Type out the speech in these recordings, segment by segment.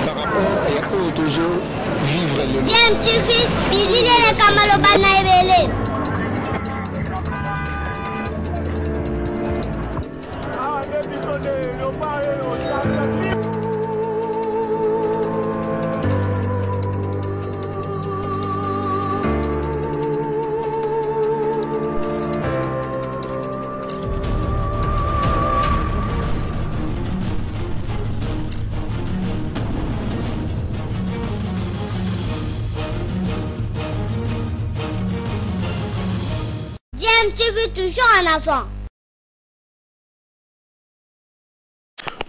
par rapport à eux toujours vivre le DMTV, Billy le Kamalobana Ebele. DMTV toujours en avant.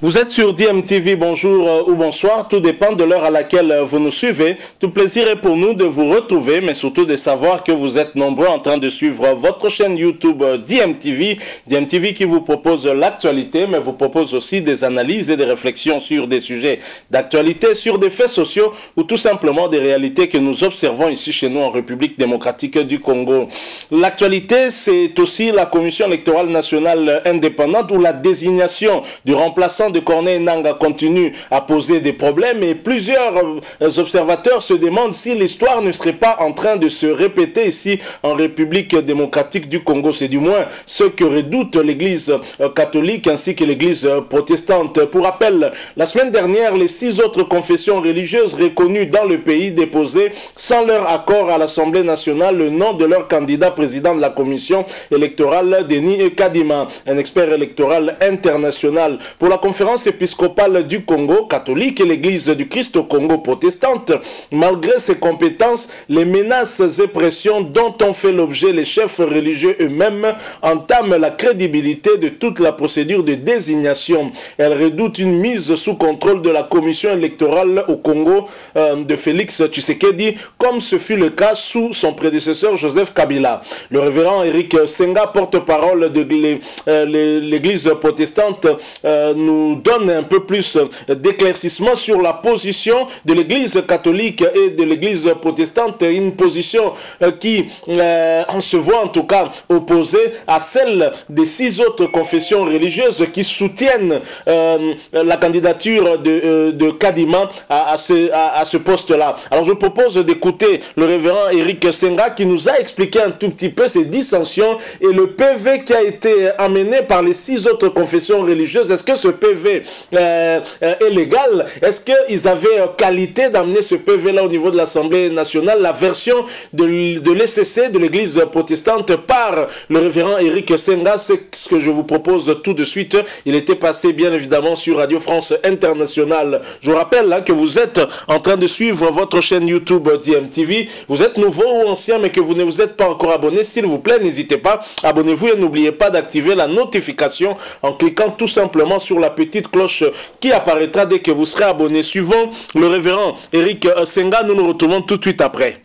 Vous êtes sur DMTV, bonjour ou bonsoir, tout dépend de l'heure à laquelle vous nous suivez. Tout plaisir est pour nous de vous retrouver, mais surtout de savoir que vous êtes nombreux en train de suivre votre chaîne YouTube DMTV. DMTV qui vous propose l'actualité, mais vous propose aussi des analyses et des réflexions sur des sujets d'actualité, sur des faits sociaux ou tout simplement des réalités que nous observons ici chez nous en République démocratique du Congo. L'actualité, c'est aussi la Commission électorale nationale indépendante où la désignation du remplaçant de Corneille Nangaa continue à poser des problèmes et plusieurs observateurs se demandent si l'histoire ne serait pas en train de se répéter ici en République démocratique du Congo. C'est du moins ce que redoute l'Église catholique ainsi que l'Église protestante. Pour rappel, la semaine dernière, les 6 autres confessions religieuses reconnues dans le pays déposaient sans leur accord à l'Assemblée nationale le nom de leur candidat président de la commission électorale, Denis Kadima, un expert électoral international. Pour la conférence épiscopale du Congo catholique et l'église du Christ au Congo protestante, malgré ses compétences, les menaces et pressions dont ont fait l'objet les chefs religieux eux-mêmes entament la crédibilité de toute la procédure de désignation. Elle redoute une mise sous contrôle de la commission électorale au Congo de Félix Tshisekedi, comme ce fut le cas sous son prédécesseur Joseph Kabila. Le révérend Eric Senga, porte-parole de l'église protestante, nous donne un peu plus d'éclaircissement sur la position de l'église catholique et de l'église protestante, une position qui se voit en tout cas opposée à celle des 6 autres confessions religieuses qui soutiennent la candidature de Kadima à ce poste-là. Alors je propose d'écouter le révérend Eric Senga qui nous a expliqué un tout petit peu ces dissensions et le PV qui a été amené par les 6 autres confessions religieuses. Est-ce que ce PV est légal? Est-ce qu'ils avaient qualité d'amener ce PV-là au niveau de l'Assemblée nationale? La version de l'ECC, de l'Église protestante, par le révérend Eric Senga, c'est ce que je vous propose tout de suite. Il était passé bien évidemment sur Radio France Internationale. Je vous rappelle que vous êtes en train de suivre votre chaîne YouTube DMTV. Vous êtes nouveau ou ancien mais que vous ne vous êtes pas encore abonné, s'il vous plaît, n'hésitez pas, abonnez-vous et n'oubliez pas d'activer la notification en cliquant tout simplement sur la petite cloche qui apparaîtra dès que vous serez abonné. Suivant le révérend Eric Senga, nous nous retrouvons tout de suite après.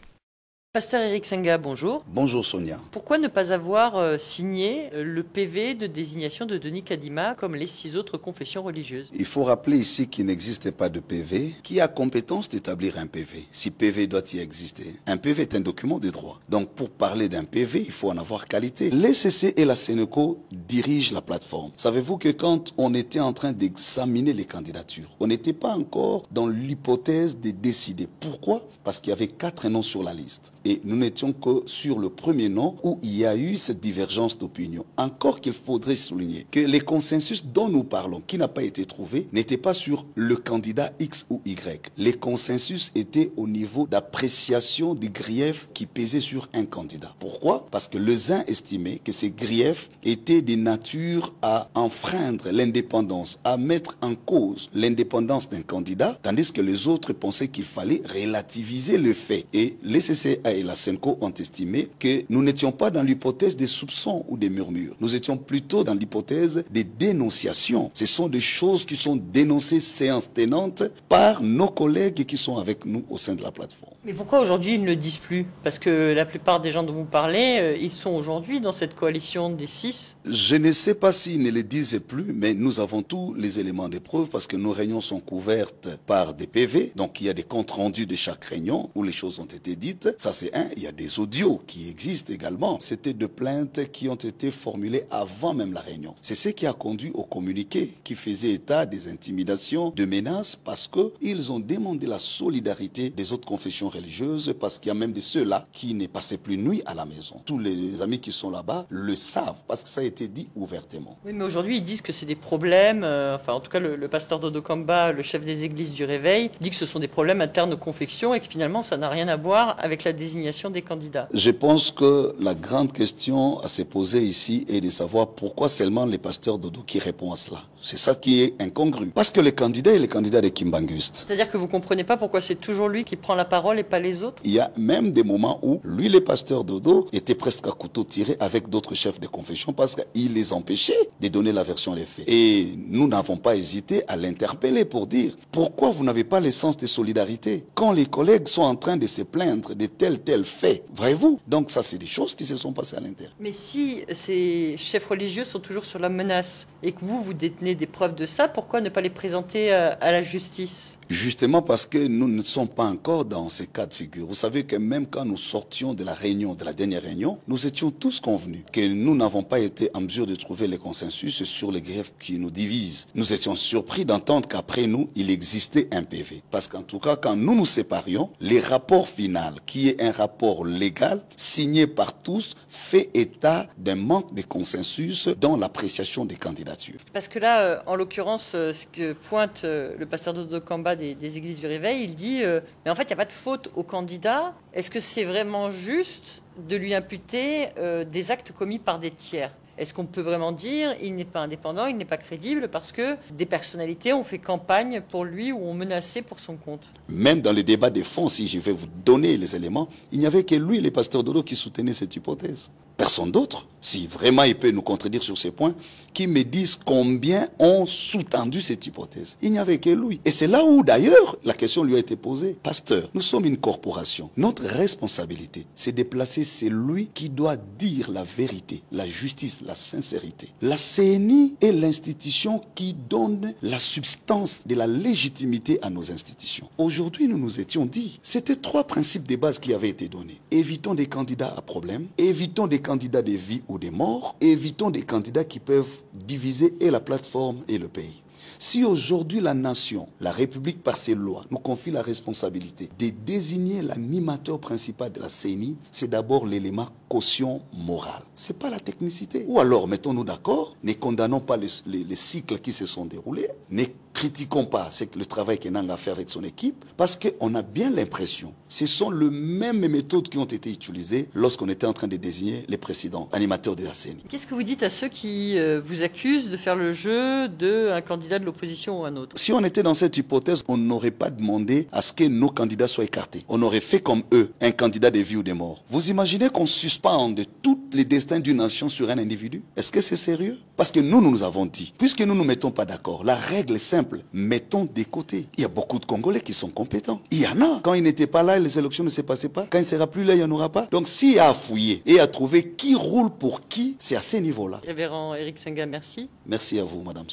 Pasteur Eric Senga, bonjour. Bonjour Sonia. Pourquoi ne pas avoir signé le PV de désignation de Denis Kadima comme les 6 autres confessions religieuses? Il faut rappeler ici qu'il n'existe pas de PV. Qui a compétence d'établir un PV? Si PV doit y exister. Un PV est un document de droit. Donc pour parler d'un PV, il faut en avoir qualité. L'ECC et la Sénéco dirigent la plateforme. Savez-vous que quand on était en train d'examiner les candidatures, on n'était pas encore dans l'hypothèse de décider. Pourquoi? Parce qu'il y avait 4 noms sur la liste. Et nous n'étions que sur le premier nom où il y a eu cette divergence d'opinion. Encore qu'il faudrait souligner que les consensus dont nous parlons, qui n'a pas été trouvé, n'étaient pas sur le candidat X ou Y. Les consensus étaient au niveau d'appréciation des griefs qui pesaient sur un candidat. Pourquoi? Parce que les uns estimaient que ces griefs étaient de nature à enfreindre l'indépendance, à mettre en cause l'indépendance d'un candidat, tandis que les autres pensaient qu'il fallait relativiser le fait. Et les CCA et la Sénéco ont estimé que nous n'étions pas dans l'hypothèse des soupçons ou des murmures. Nous étions plutôt dans l'hypothèse des dénonciations. Ce sont des choses qui sont dénoncées séance tenante par nos collègues qui sont avec nous au sein de la plateforme. Mais pourquoi aujourd'hui ils ne le disent plus? Parce que la plupart des gens dont vous parlez, ils sont aujourd'hui dans cette coalition des 6. Je ne sais pas s'ils ne le disent plus, mais nous avons tous les éléments de preuve parce que nos réunions sont couvertes par des PV. Donc il y a des comptes rendus de chaque réunion où les choses ont été dites. Ça, c'est c'est un. Il y a des audios qui existent également. C'était de plaintes qui ont été formulées avant même la réunion. C'est ce qui a conduit au communiqué qui faisait état des intimidations, de menaces, parce qu'ils ont demandé la solidarité des autres confessions religieuses, parce qu'il y a même de ceux-là qui ne passaient plus nuit à la maison. Tous les amis qui sont là-bas le savent, parce que ça a été dit ouvertement. Oui, mais aujourd'hui, ils disent que c'est des problèmes, enfin en tout cas le pasteur Dodo Kamba, le chef des églises du Réveil, dit que ce sont des problèmes internes aux confessions et que finalement ça n'a rien à voir avec la désignation des candidats. Je pense que la grande question à se poser ici est de savoir pourquoi seulement les pasteurs Dodo qui répondent à cela. C'est ça qui est incongru. Parce que le candidat est le candidat de Kimbanguiste. C'est-à-dire que vous ne comprenez pas pourquoi c'est toujours lui qui prend la parole et pas les autres? Il y a même des moments où lui, le pasteur Dodo, était presque à couteau tiré avec d'autres chefs de confession parce qu'il les empêchait de donner la version des faits. Et nous n'avons pas hésité à l'interpeller pour dire pourquoi vous n'avez pas le sens de solidarité quand les collègues sont en train de se plaindre de tel fait. Voyez-vous? Donc ça, c'est des choses qui se sont passées à l'intérieur. Mais si ces chefs religieux sont toujours sur la menace et que vous détenez des preuves de ça, pourquoi ne pas les présenter à la justice? Justement parce que nous ne sommes pas encore dans ces cas de figure. Vous savez que même quand nous sortions de la réunion, de la dernière réunion, nous étions tous convenus que nous n'avons pas été en mesure de trouver le consensus sur les greffes qui nous divisent. Nous étions surpris d'entendre qu'après nous, il existait un PV. Parce qu'en tout cas, quand nous nous séparions, le rapport final, qui est un rapport légal, signé par tous, fait état d'un manque de consensus dans l'appréciation des candidatures. Parce que là, en l'occurrence, ce que pointe le pasteur Dodo Kamba des églises du Réveil, il dit mais en fait il n'y a pas de faute au candidat. Est-ce que c'est vraiment juste de lui imputer des actes commis par des tiers? Est-ce qu'on peut vraiment dire il n'est pas indépendant, il n'est pas crédible parce que des personnalités ont fait campagne pour lui ou ont menacé pour son compte? Même dans les débats des fonds, si je vais vous donner les éléments, il n'y avait que lui, le pasteur Dodo, qui soutenait cette hypothèse. Personne d'autre, si vraiment il peut nous contredire sur ces points, qui me disent combien ont sous-tendu cette hypothèse. Il n'y avait que lui. Et c'est là où d'ailleurs la question lui a été posée. Pasteur, nous sommes une corporation. Notre responsabilité, c'est de placer celui qui doit dire la vérité, la justice, la sincérité. La CNI est l'institution qui donne la substance de la légitimité à nos institutions. Aujourd'hui, nous nous étions dit, c'était 3 principes de base qui avaient été donnés. Évitons des candidats à problème, évitons des candidats de vie ou de mort, évitons des candidats qui peuvent diviser et la plateforme et le pays. Si aujourd'hui la nation, la République par ses lois, nous confie la responsabilité de désigner l'animateur principal de la CNI, c'est d'abord l'élément caution morale. Ce n'est pas la technicité. Ou alors, mettons-nous d'accord, ne condamnons pas les cycles qui se sont déroulés, ne critiquons pas le travail qu'Enanga a fait avec son équipe, parce qu'on a bien l'impression, ce sont les mêmes méthodes qui ont été utilisées lorsqu'on était en train de désigner les précédents animateurs de la CNI. Qu'est-ce que vous dites à ceux qui vous accusent de faire le jeu d'un candidat de l'opposition ou un autre? Si on était dans cette hypothèse, on n'aurait pas demandé à ce que nos candidats soient écartés. On aurait fait comme eux, un candidat de vie ou de mort. Vous imaginez qu'on suspende tous les destins d'une nation sur un individu? Est-ce que c'est sérieux? Parce que nous avons dit, puisque nous ne nous mettons pas d'accord, la règle est simple, mettons des côtés. Il y a beaucoup de Congolais qui sont compétents. Il y en a. Quand ils n'étaient pas là, les élections ne se passaient pas. Quand il ne sera plus là, il n'y en aura pas. Donc s'il y a à fouiller et à trouver qui roule pour qui, c'est à ces niveaux-là. Révérend Éric Senga, merci. Merci à vous, Madame.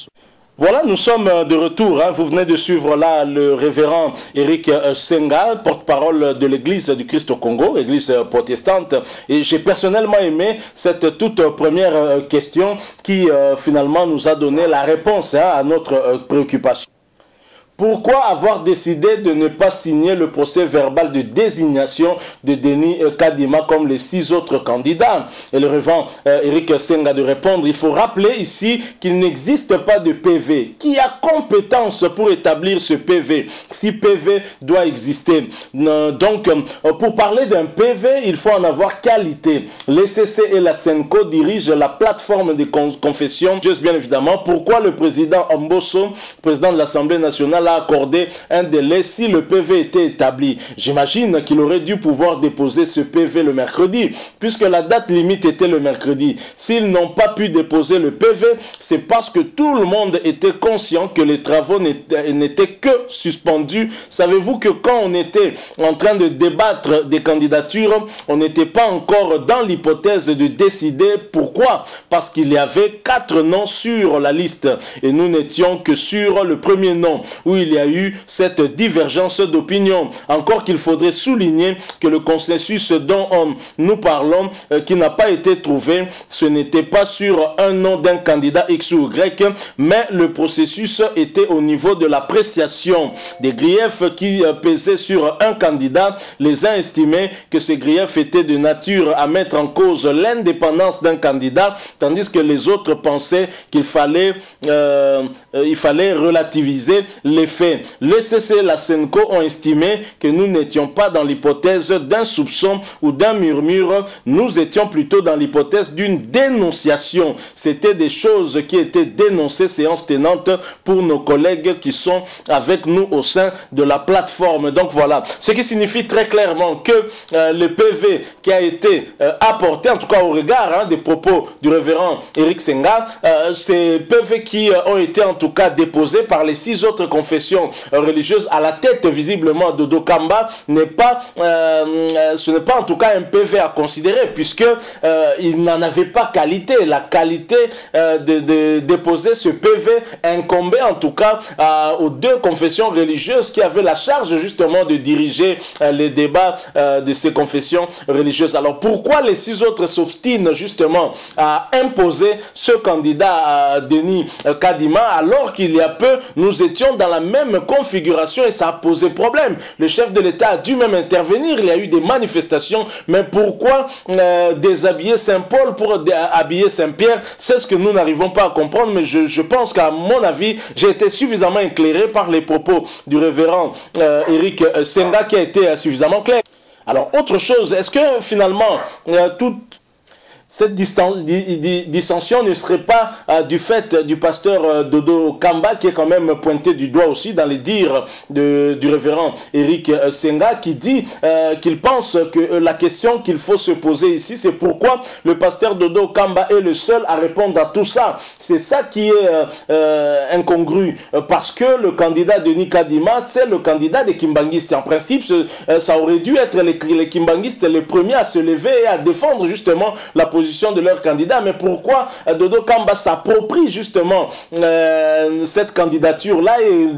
Voilà, nous sommes de retour. Vous venez de suivre là le révérend Éric Senga, porte-parole de l'église du Christ au Congo, église protestante. Et j'ai personnellement aimé cette toute première question qui finalement nous a donné la réponse à notre préoccupation. Pourquoi avoir décidé de ne pas signer le procès verbal de désignation de Denis Kadima comme les 6 autres candidats? Et le révérend Éric Senga de répondre, il faut rappeler ici qu'il n'existe pas de PV. Qui a compétence pour établir ce PV? Si PV doit exister. Donc, pour parler d'un PV, il faut en avoir qualité. L'ECC et la SENCO dirigent la plateforme de confession. Juste bien évidemment, pourquoi le président Ambosso, président de l'Assemblée nationale, a accordé un délai si le PV était établi? J'imagine qu'il aurait dû pouvoir déposer ce PV le mercredi, puisque la date limite était le mercredi. S'ils n'ont pas pu déposer le PV, c'est parce que tout le monde était conscient que les travaux n'étaient que suspendus. Savez-vous que quand on était en train de débattre des candidatures, on n'était pas encore dans l'hypothèse de décider. Pourquoi? Parce qu'il y avait 4 noms sur la liste et nous n'étions que sur le premier nom. où il y a eu cette divergence d'opinion. Encore qu'il faudrait souligner que le consensus dont nous parlons, qui n'a pas été trouvé, ce n'était pas sur un nom d'un candidat X ou Y, mais le processus était au niveau de l'appréciation des griefs qui pesaient sur un candidat. Les uns estimaient que ces griefs étaient de nature à mettre en cause l'indépendance d'un candidat, tandis que les autres pensaient qu'il fallait, relativiser les faits. Le CC et la Senco ont estimé que nous n'étions pas dans l'hypothèse d'un soupçon ou d'un murmure, nous étions plutôt dans l'hypothèse d'une dénonciation. C'était des choses qui étaient dénoncées séance tenante pour nos collègues qui sont avec nous au sein de la plateforme. Donc voilà, ce qui signifie très clairement que le PV qui a été apporté, en tout cas au regard des propos du révérend Éric Senga, ces PV qui ont été en tout cas déposés par les 6 autres confessions religieuses à la tête visiblement de Dodo Kamba, ce n'est pas en tout cas un PV à considérer, puisque il n'en avait pas qualité. La qualité de déposer ce PV incombait en tout cas aux 2 confessions religieuses qui avaient la charge justement de diriger les débats de ces confessions religieuses. Alors pourquoi les 6 autres s'obstinent justement à imposer ce candidat Denis Kadima, alors qu'il y a peu nous étions dans la même configuration et ça a posé problème. Le chef de l'État a dû même intervenir, il y a eu des manifestations, mais pourquoi déshabiller Saint-Paul pour habiller Saint-Pierre? C'est ce que nous n'arrivons pas à comprendre, mais je pense qu'à mon avis, j'ai été suffisamment éclairé par les propos du révérend Éric Senga qui a été suffisamment clair. Alors, autre chose, est-ce que finalement, cette dissension ne serait pas du fait du pasteur Dodo Kamba, qui est quand même pointé du doigt aussi dans les dires du révérend Éric Senga, qui dit qu'il pense que la question qu'il faut se poser ici, c'est pourquoi le pasteur Dodo Kamba est le seul à répondre à tout ça. C'est ça qui est incongru, parce que le candidat Denis Kadima, c'est le candidat des Kimbanguistes. En principe, ça aurait dû être les Kimbanguistes les premiers à se lever et à défendre justement la position de leur candidat. Mais pourquoi Dodo Kamba s'approprie justement cette candidature-là et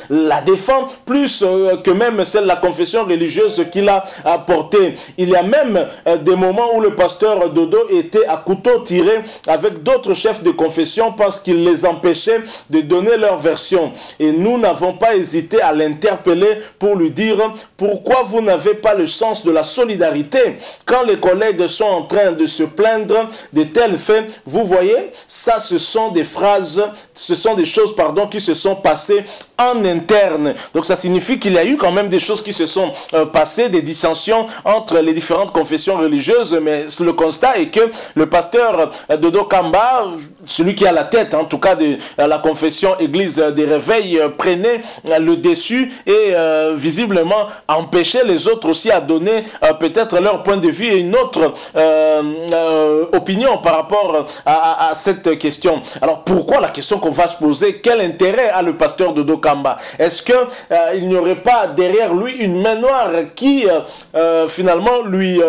la défend plus que même celle de la confession religieuse qu'il a portée? Il y a même des moments où le pasteur Dodo était à couteau tiré avec d'autres chefs de confession parce qu'il les empêchait de donner leur version. Et nous n'avons pas hésité à l'interpeller pour lui dire pourquoi vous n'avez pas le sens de la solidarité quand les collègues sont en train de se plaindre de tels faits. Vous voyez, ça ce sont des phrases, ce sont des choses pardon qui se sont passées en interne. Donc ça signifie qu'il y a eu quand même des choses qui se sont passées, des dissensions entre les différentes confessions religieuses, mais le constat est que le pasteur Dodo Kamba, celui qui a la tête en tout cas de la confession Église des Réveils, prenait le dessus et visiblement empêchait les autres aussi à donner peut-être leur point de vue et une autre opinion par rapport à cette question. Alors pourquoi, la question qu'on va se poser, quel intérêt a le pasteur Dodo Kamba? Est-ce que il n'y aurait pas derrière lui une main noire qui finalement lui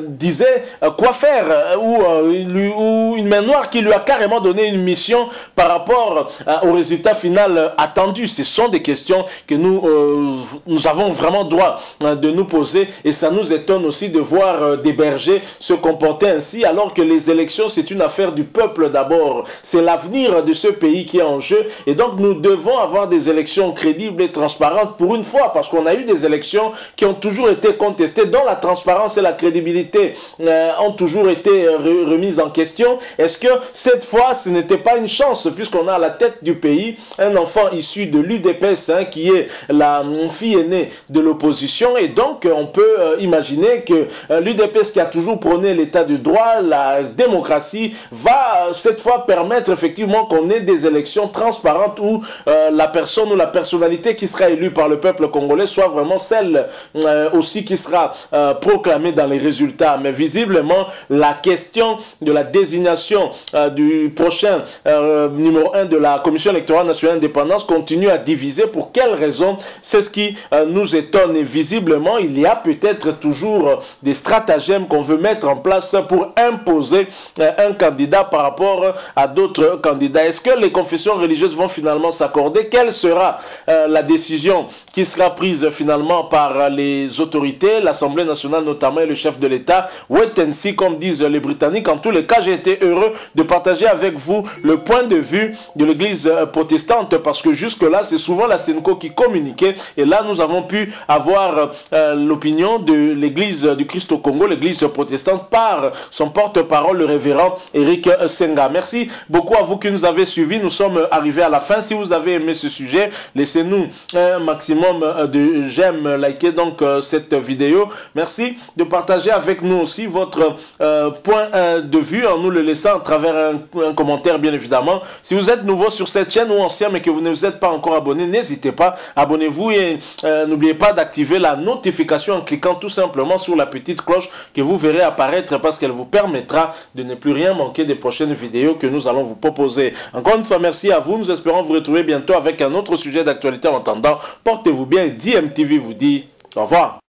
disait quoi faire, ou une main noire qui lui a carrément donné une mission par rapport au résultat final attendu? Ce sont des questions que nous avons vraiment droit de nous poser, et ça nous étonne aussi de voir des bergers se comporter ainsi, alors que les élections c'est une affaire du peuple d'abord, c'est l'avenir de ce pays qui est en jeu, et donc nous devons avoir des élections crédibles et transparentes pour une fois, parce qu'on a eu des élections qui ont toujours été contestées, dont la transparence et la crédibilité ont toujours été remises en question. Est-ce que cette fois ce n'était pas une chance, puisqu'on a à la tête du pays un enfant issu de l'UDPS qui est la fille aînée de l'opposition, et donc on peut imaginer que l'UDPS, qui a toujours prôné l'état de droit, la démocratie, va cette fois permettre effectivement qu'on ait des élections transparentes où la personne ou la personnalité qui sera élue par le peuple congolais soit vraiment celle aussi qui sera proclamée dans les résultats. Mais visiblement, la question de la désignation du prochain numéro 1 de la Commission électorale nationale d'indépendance continue à diviser. Pour quelles raisons? C'est ce qui nous étonne, et visiblement, il y a peut-être toujours des stratagèmes qu'on veut mettre en place pour imposer un candidat par rapport à d'autres candidats. Est-ce que les confessions religieuses vont finalement s'accorder? Quelles sera la décision qui sera prise finalement par les autorités, l'Assemblée nationale notamment et le chef de l'État. Wait and see, comme disent les Britanniques. En tous les cas, j'ai été heureux de partager avec vous le point de vue de l'Église protestante, parce que jusque-là, c'est souvent la Senco qui communiquait, et là, nous avons pu avoir l'opinion de l'Église du Christ au Congo, l'Église protestante, par son porte-parole, le révérend Eric Senga. Merci beaucoup à vous qui nous avez suivis. Nous sommes arrivés à la fin. Si vous avez aimé ce sujet, laissez-nous un maximum de j'aime, likez donc cette vidéo. Merci de partager avec nous aussi votre point de vue en nous le laissant à travers un commentaire, bien évidemment. Si vous êtes nouveau sur cette chaîne ou ancien mais que vous ne vous êtes pas encore abonné, n'hésitez pas, abonnez-vous et n'oubliez pas d'activer la notification en cliquant tout simplement sur la petite cloche que vous verrez apparaître, parce qu'elle vous permettra de ne plus rien manquer des prochaines vidéos que nous allons vous proposer. Encore une fois, merci à vous. Nous espérons vous retrouver bientôt avec un autre sujet d'actualité. En attendant, portez-vous bien. DMTV vous dit au revoir.